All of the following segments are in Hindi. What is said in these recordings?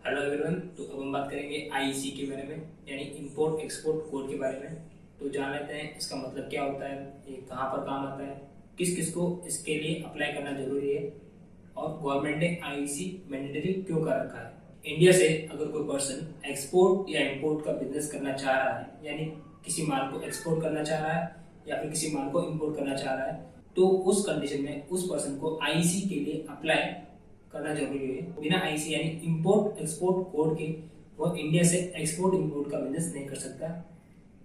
Hello everyone. तो अब हम बात करेंगे आईसी के बारे में, यानी इंपोर्ट एक्सपोर्ट कोड के बारे में। तो जान लेते हैं इसका मतलब क्या होता है, ये कहाँ पर काम आता है, किस किस को इसके लिए अप्लाई करना जरूरी है और गवर्नमेंट ने आईसी मैंडेटरी क्यों कर रखा है। इंडिया से अगर कोई पर्सन एक्सपोर्ट या इंपोर्ट का बिजनेस करना चाह रहा है, यानी किसी माल को एक्सपोर्ट करना चाह रहा है या फिर किसी माल को इंपोर्ट करना चाह रहा है, तो उस कंडीशन में उस पर्सन को आईसी के लिए अप्लाई करना जरूरी है। बिना आईसी यानी इंपोर्ट एक्सपोर्ट कोड के वो इंडिया से एक्सपोर्ट इंपोर्ट का बिजनेस नहीं कर सकता।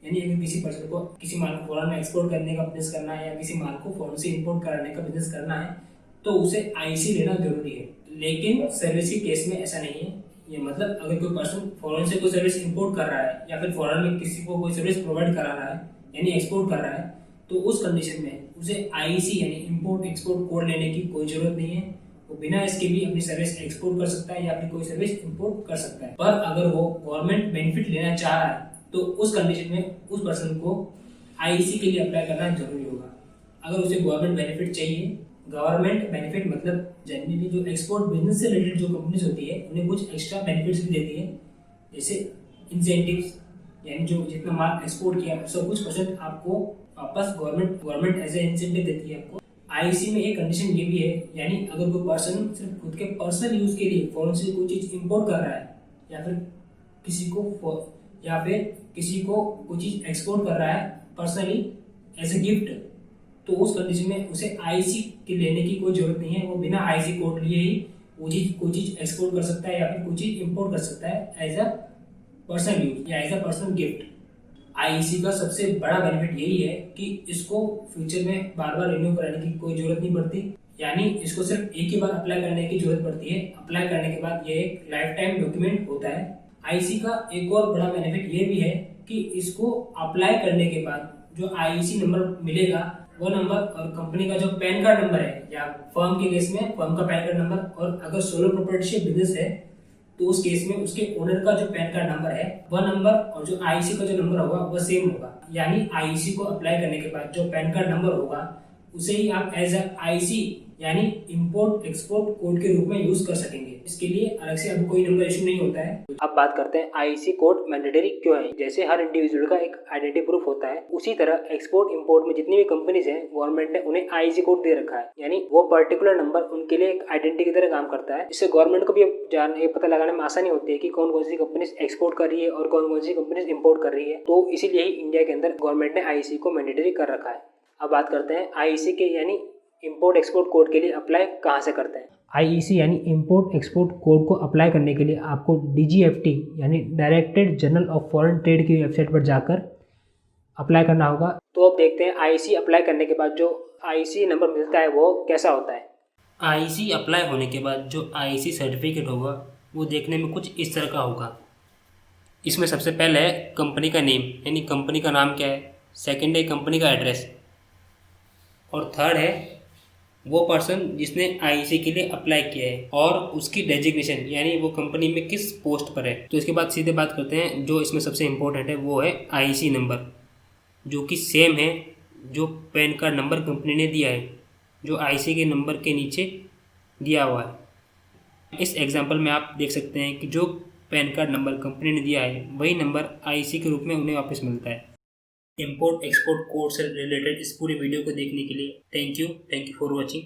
यानी अगर किसी पर्सन को किसी माल को फॉरेन में एक्सपोर्ट करने का बिजनेस करना है या किसी माल को फॉरेन से इंपोर्ट कराने का बिजनेस करना है तो उसे आईसी लेना जरूरी है। लेकिन सर्विस के केस में ऐसा नहीं है। ये मतलब अगर कोई पर्सन फॉरेन से कोई सर्विस इंपोर्ट कर रहा है या फिर फॉरेन में किसी को कोई सर्विस प्रोवाइड करा रहा है यानी एक्सपोर्ट कर रहा है, तो उस कंडीशन में उसे आईसी यानी इंपोर्ट एक्सपोर्ट कोड लेने की कोई जरूरत नहीं है। वो बिना इसके भी अपनी सर्विस एक्सपोर्ट कर सकता है या फिर कोई सर्विस इंपोर्ट कर सकता है। पर अगर वो गवर्नमेंट बेनिफिट लेना चाह रहा है तो उस कंडीशन में उस पर्सन को आईसी के लिए अप्लाई करना जरूरी होगा। अगर उसे गवर्नमेंट बेनिफिट चाहिए, गवर्नमेंट बेनिफिट मतलब जनरली जो एक्सपोर्ट बिजनेस से रिलेटेड जो कंपनीज होती है उन्हें कुछ एक्स्ट्रा बेनिफिट्स भी देती है, जैसे इंसेंटिव्स, यानी जो जितना माल एक्सपोर्ट किया उसका कुछ परसेंट आपको वापस गवर्नमेंट एज ए इंसेंटिव देती है आपको। आईसी में एक कंडीशन ये भी है, यानी अगर कोई पर्सन सिर्फ खुद के पर्सनल यूज के लिए फॉरेन से कोई चीज इंपोर्ट कर रहा है या फिर किसी को कोई चीज एक्सपोर्ट कर रहा है पर्सनली एज ए गिफ्ट, तो उस कंडीशन में उसे आईसी के लेने की कोई जरूरत नहीं है। वो बिना आईसी कोड लिए ही वो चीज कोई चीज एक्सपोर्ट कर सकता है या फिर कोई चीज इंपोर्ट कर सकता है एज अ पर्सनल यूज या as a personal gift. IC का सबसे बड़ा बेनिफिट यही है कि इसको फ्यूचर में बार बार रिन्यू कराने की कोई जरूरत नहीं पड़ती, यानी इसको सिर्फ एक ही बार अप्लाई करने की जरूरत पड़ती है। अप्लाई करने के बाद ये एक लाइफ टाइम डॉक्यूमेंट होता है। आईसी का एक और बड़ा बेनिफिट ये भी है कि इसको अप्लाई करने के बाद जो आईसी नंबर मिलेगा वो नंबर और कंपनी का जो पैन कार्ड नंबर है, या फर्म के केस में फर्म का पैन कार्ड नंबर, और अगर सोलो प्रोप्राइटरशिप बिजनेस है तो उस केस में उसके ओनर का जो पैन कार्ड नंबर है वह नंबर और जो आईसी का जो नंबर होगा वह सेम होगा। यानी आईसी को अप्लाई करने के बाद जो पैन कार्ड नंबर होगा उसे ही आप एज अ आईसी यानी इंपोर्ट एक्सपोर्ट कोड के रूप में यूज कर सकेंगे। इसके लिए अलग से अब कोई नंबर इशू नहीं होता है। अब बात करते हैं आईसी कोड मैंडेटरी क्यों है। जैसे हर इंडिविजुअल का एक आइडेंटिटी प्रूफ होता है, उसी तरह एक्सपोर्ट इंपोर्ट में जितनी भी कंपनीज हैं गवर्नमेंट ने उन्हें आईसी कोड दे रखा है, यानी वो पर्टिकुलर नंबर उनके लिए एक आइडेंटिटी की तरह काम करता है। इससे गवर्नमेंट को भी ये पता लगाने में आसानी होती है कि कौन कौन सी कंपनीज एक्सपोर्ट कर रही है और कौन कौन सी कंपनीज इंपोर्ट कर रही है। तो इसीलिए ही इंडिया के अंदर गवर्नमेंट ने आईसी को मैंडेटरी कर रखा है। अब बात करते हैं आईसी के यानी इंपोर्ट एक्सपोर्ट कोड के लिए अप्लाई कहाँ से करते हैं। आईईसी यानी इंपोर्ट एक्सपोर्ट कोड को अप्लाई करने के लिए आपको डीजीएफटी यानी directed journal of foreign trade की वेबसाइट पर जाकर अप्लाई करना होगा। तो अब देखते हैं आईसी अप्लाई करने के बाद जो आईसी नंबर मिलता है वो कैसा होता है। आईसी अप्लाई होने के बाद जो आईसी सर्टिफिकेट होगा वो देखने में कुछ इस तरह का होगा। इसमें सबसे पहले है कंपनी का नेम, यानी कंपनी का नाम क्या है। सेकेंड है कंपनी का एड्रेस, और थर्ड है वो पर्सन जिसने आईसी के लिए अप्लाई किया है और उसकी डेजिग्नेशन, यानी वो कंपनी में किस पोस्ट पर है। तो इसके बाद सीधे बात करते हैं जो इसमें सबसे इम्पोर्टेंट है, वो है आईसी नंबर, जो कि सेम है जो पैन कार्ड नंबर कंपनी ने दिया है, जो आईसी के नंबर के नीचे दिया हुआ है। इस एग्जांपल में आप देख सकते हैं कि जो पैन कार्ड नंबर कंपनी ने दिया है वही नंबर आईसी के रूप में उन्हें वापस मिलता है। इंपोर्ट एक्सपोर्ट कोड से रिलेटेड इस पूरी वीडियो को देखने के लिए थैंक यू फॉर वॉचिंग।